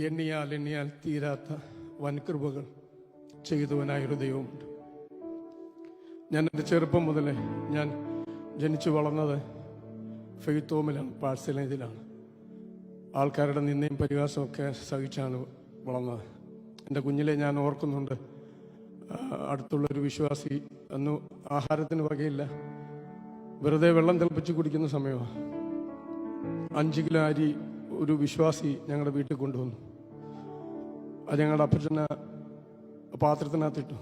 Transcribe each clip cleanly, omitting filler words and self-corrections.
എണ്ണിയാൽ തീരാത്ത വൻകൃപകൾ ചെയ്തവനായൊരു ദൈവമുണ്ട്. ഞാൻ എൻ്റെ ചെറുപ്പം മുതലേ ഞാൻ ജനിച്ചു വളർന്നത് ഫെയ്ത്ത് ഹോമിലാണ്, പാഴ്സലേജിലാണ്. ആൾക്കാരുടെ നിന്നയും പരിഹാസമൊക്കെ സഹിച്ചാണ് വളർന്നത്. എൻ്റെ കുഞ്ഞിലെ ഞാൻ ഓർക്കുന്നുണ്ട്, അടുത്തുള്ളൊരു വിശ്വാസി അന്ന് ആഹാരത്തിന് വകയില്ല, വെറുതെ വെള്ളം തിളപ്പിച്ച് കുടിക്കുന്ന സമയമാണ്. 5 കിലോ അരി ഒരു വിശ്വാസി ഞങ്ങളുടെ വീട്ടിൽ കൊണ്ടുവന്നു. അത് ഞങ്ങളുടെ അപ്പച്ചനെ പാത്രത്തിനകത്തിട്ടു.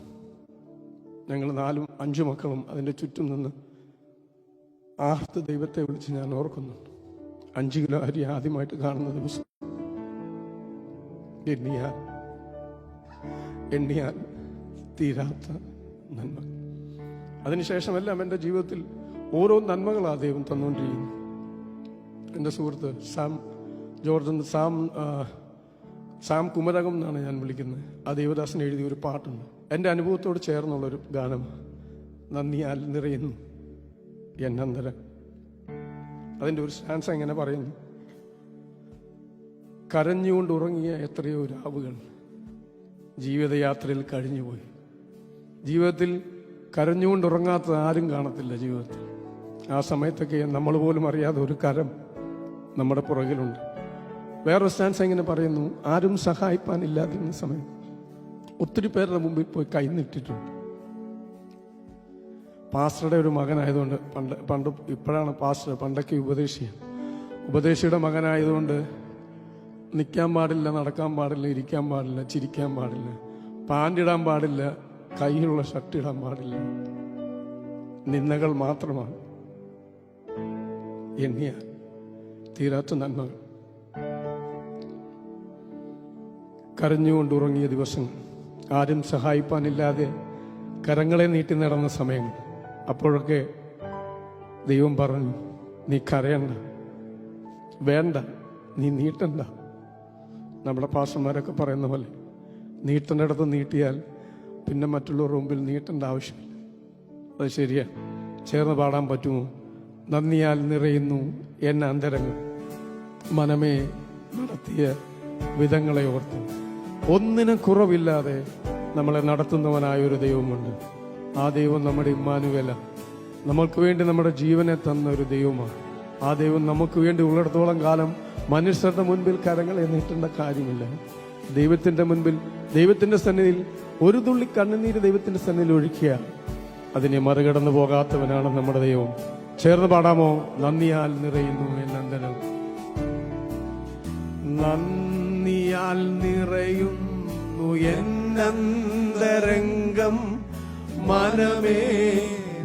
ഞങ്ങൾ 4-5 മക്കളും അതിൻ്റെ ചുറ്റും നിന്ന് ആർത്ത് ദൈവത്തെ വിളിച്ച് ഞാൻ ഓർക്കുന്നു. 5 കിലോ അരി ആദ്യമായിട്ട് കാണുന്ന ദിവസം. എണ്ണിയാൽ തീരാത്ത നന്മ. അതിനുശേഷമെല്ലാം എൻ്റെ ജീവിതത്തിൽ ഓരോ നന്മകളാണ് ദൈവം തന്നുകൊണ്ടിരിക്കുന്നു. എൻ്റെ സുഹൃത്ത് സാം കുമരകം എന്നാണ് ഞാൻ വിളിക്കുന്നത്. ആ ദേവദാസൻ എഴുതിയ ഒരു പാട്ടുണ്ട്, എൻ്റെ അനുഭവത്തോട് ചേർന്നുള്ളൊരു ഗാനം. നന്ദിയാൽ നിറയുന്നു എന്നന്തരം. അതിൻ്റെ ഒരു സ്റ്റാൻസ് എങ്ങനെ പറയുന്നു: കരഞ്ഞുകൊണ്ട് ഉറങ്ങിയ എത്രയോ രാവുകൾ ജീവിതയാത്രയിൽ കഴിഞ്ഞുപോയി. ജീവിതത്തിൽ കരഞ്ഞുകൊണ്ട് ഉറങ്ങാത്തത് ആരും കാണത്തില്ല ജീവിതത്തിൽ. ആ സമയത്തൊക്കെ നമ്മൾ പോലും അറിയാതെ ഒരു കരം നമ്മുടെ പുറകിലുണ്ട്. വേറൊരു സ്റ്റാൻസ് എങ്ങനെ പറയുന്നു: ആരും സഹായിപ്പാനില്ലാതിരുന്ന സമയം ഒത്തിരി പേരുടെ മുമ്പിൽ പോയി കൈ നീട്ടിട്ടുണ്ട്. പാസ്റ്ററുടെ ഒരു മകനായതുകൊണ്ട്, പണ്ട് ഇപ്പോഴാണ് പാസ്റ്റർ, പണ്ടൊക്കെ ഉപദേശിയുടെ മകനായതുകൊണ്ട് നിൽക്കാൻ പാടില്ല, നടക്കാൻ പാടില്ല, ഇരിക്കാൻ പാടില്ല, ചിരിക്കാൻ പാടില്ല, പാൻറിടാൻ പാടില്ല, കയ്യിലുള്ള ഷർട്ട് ഇടാൻ പാടില്ല. നിന്ദകൾ മാത്രമാണ്. എണ്ണിയാൽ തീരാത്ത നന്മകൾ. കരഞ്ഞുകൊണ്ടുറങ്ങിയ ദിവസങ്ങൾ, ആരും സഹായിപ്പാനില്ലാതെ കരങ്ങളെ നീട്ടി നടന്ന സമയങ്ങൾ. അപ്പോഴൊക്കെ ദൈവം പറഞ്ഞു, നീ കരയണ്ട, വേണ്ട, നീ നീട്ടണ്ട. നമ്മുടെ പാസ്റ്റർമാരൊക്കെ പറയുന്ന പോലെ നീട്ടേണ്ടിടത്ത് നീട്ടിയാൽ പിന്നെ മറ്റുള്ളവരുടെ മുമ്പിൽ നീട്ടേണ്ട ആവശ്യമില്ല. അത് ശരിയാ. ചേർന്ന് പാടാൻ പറ്റുമോ? നന്ദിയാൽ നിറയുന്നു എന്ന അന്തരങ്ങൾ, മനമേ നടത്തിയ വിധങ്ങളെ ഓർത്ത്. ഒന്നിനും കുറവില്ലാതെ നമ്മളെ നടത്തുന്നവനായൊരു ദൈവമുണ്ട്. ആ ദൈവം നമ്മുടെ ഇമ്മാനുവേല, നമ്മൾക്ക് വേണ്ടി നമ്മുടെ ജീവനെ തന്ന ഒരു ദൈവമാണ്. ആ ദൈവം നമുക്ക് വേണ്ടി ഉള്ളിടത്തോളം കാലം മനുഷ്യരുടെ മുൻപിൽ കരങ്ങളെ നീട്ടേണ്ട കാര്യമില്ല. ദൈവത്തിന്റെ മുൻപിൽ, ദൈവത്തിന്റെ സന്നിധിയിൽ ഒരു തുള്ളി കണ്ണുനീര് ദൈവത്തിന്റെ സന്നിധിയിൽ ഒഴുക്കിയ അതിനെ മറികടന്നു പോകാത്തവനാണ് നമ്മുടെ ദൈവം. ചേർന്ന് പാടാമോ? നന്ദിയാൽ നിറയുന്നു എന്നന്തരം. നന്ദിയാൽ നിറയുന്നു എന്നന്തരംഗം, മനമേ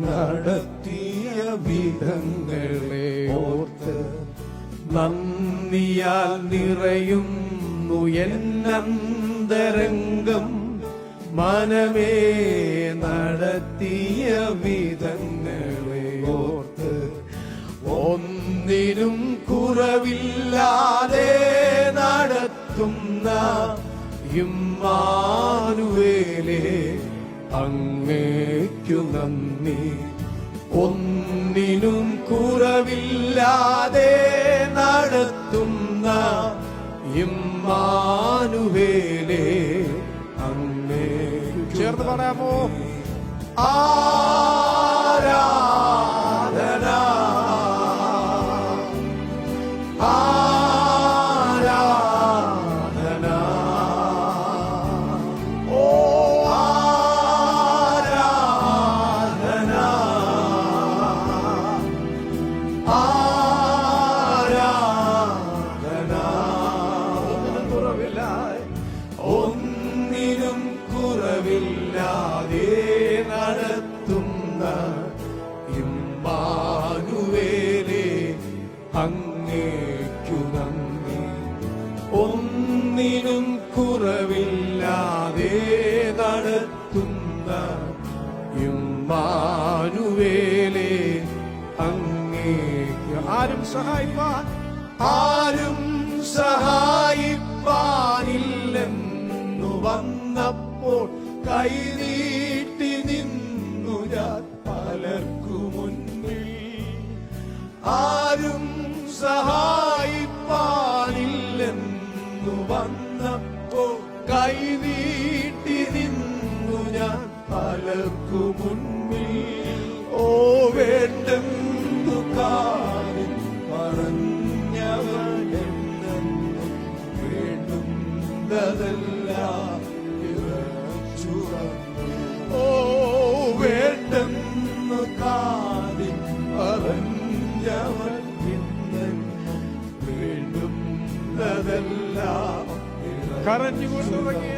നടത്തിയ വിധങ്ങളെ ഓർത്ത്. നന്ദിയാൽ നിറയുന്നു എന്നന്തരംഗം, മനമേ നടത്തിയ വിധങ്ങളെ ഓർത്ത്. ഒന്നിനും കുറവില്ലാതെ നടത്തുന്ന ഇമ്മാനുവേലേ, അങ്ങേക്കു നന്ദി. ഒന്നിനും കുറവില്ലാതെ നടത്തുന്ന ഇമ്മാനുവേലേ, അങ്ങേക്കു. ചേർന്ന് പറയാമോ? ആരാധന, ആരാധന, ഓ ആരാധന, ആരാധന. ഒന്നിനും കുറവില്ലാതെ നടത്തുന്ന ഇമ്മാനുവേലേ, അങ്ങേക്കു നന്ദി. ഒന്നിനും കുറവില്ലാതെ നടത്തുന്ന ഇമ്മാനുവേലേ, അങ്ങേക്കു. ആരും സഹായിപ്പാനില്ലെന്നു വന്നപ്പോൾ കൈനീട്ടി നിന്നു ഞാൻ പലർക്കു മുന്നിൽ. ആരും സഹായിപ്പാനില്ലെന്നു വന്നപ്പോ കൈനീട്ടി നിന്നു ഞാൻ പലർക്കു മുൻപിൽ. ഓ വേണ്ടെന്നു കാര്യം പറഞ്ഞവൻ എന്നെന്നും വേണ്ടുന്നതെല്ലാം ഓ വേണ്ടെന്നു കാര്യം പറഞ്ഞവൻ എന്നെന്നും വേണ്ടുന്നതെല്ലാം കരഞ്ഞുകൊണ്ടുറങ്ങിയ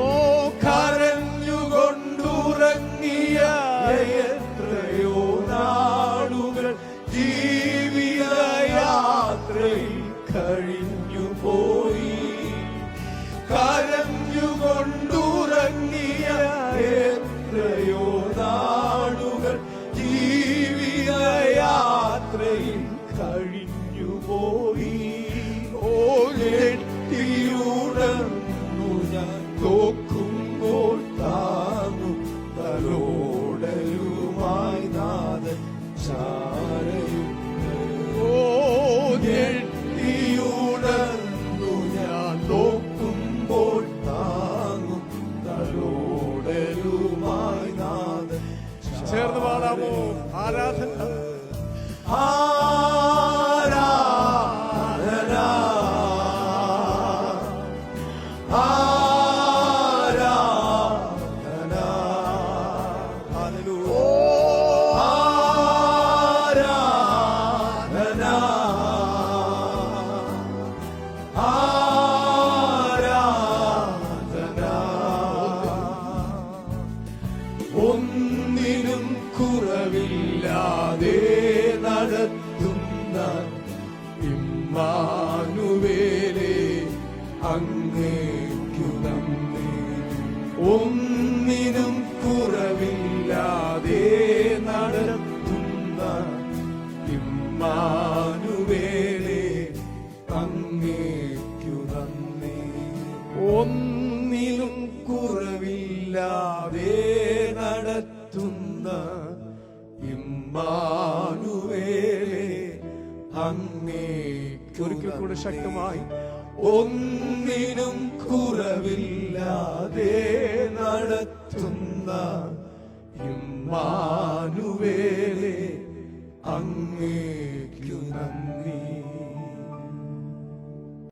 ഓ കരഞ്ഞുകൊണ്ടുറങ്ങിയ എത്രയോ നാളുകൾ ജീവിതയാത്രയിൽ കഴിഞ്ഞു പോയി. കരഞ്ഞുകൊണ്ടുറങ്ങിയ എത്രയോ നാളുകൾ ജീവിതയാത്രയിൽ കഴിഞ്ഞു പോയി. ഓ ഞെട്ടിയുണർന്നു ഞാൻ നോക്കുമ്പോൾ താങ്ങും തലോടലുമായി നാഥൻ ചാരയുണ്ട്. ഓ ഞെട്ടിയുണർന്നു ഞാൻ നോക്കുമ്പോൾ താങ്ങും തലോടലുമായി നാഥൻ. ചേർന്ന് പാടാമോ? ആരാധന ഒന്നിനും കുറവില്ലാതെ നടത്തുന്ന ഇമ്മാനുവേലേ അങ്ങേക്കു നന്ദി. ഒന്നിനും കുറവില്ലാതെ നടത്തുന്ന ഇമ്മാനുവേലേ അങ്ങേക്കു നന്ദി. ഒന്നിനും കുറവില്ലാതെ നടത്തുന്ന ഇമ്മാനുവേലേ അങ്ങേക്കു. ഒരിക്കൽ കൂടെ ശക്തമായി. ഒന്നിനും കുറവില്ലാതെ നടത്തുന്ന ഇമ്മാനുവേലേ അങ്ങേക്കു നന്ദി.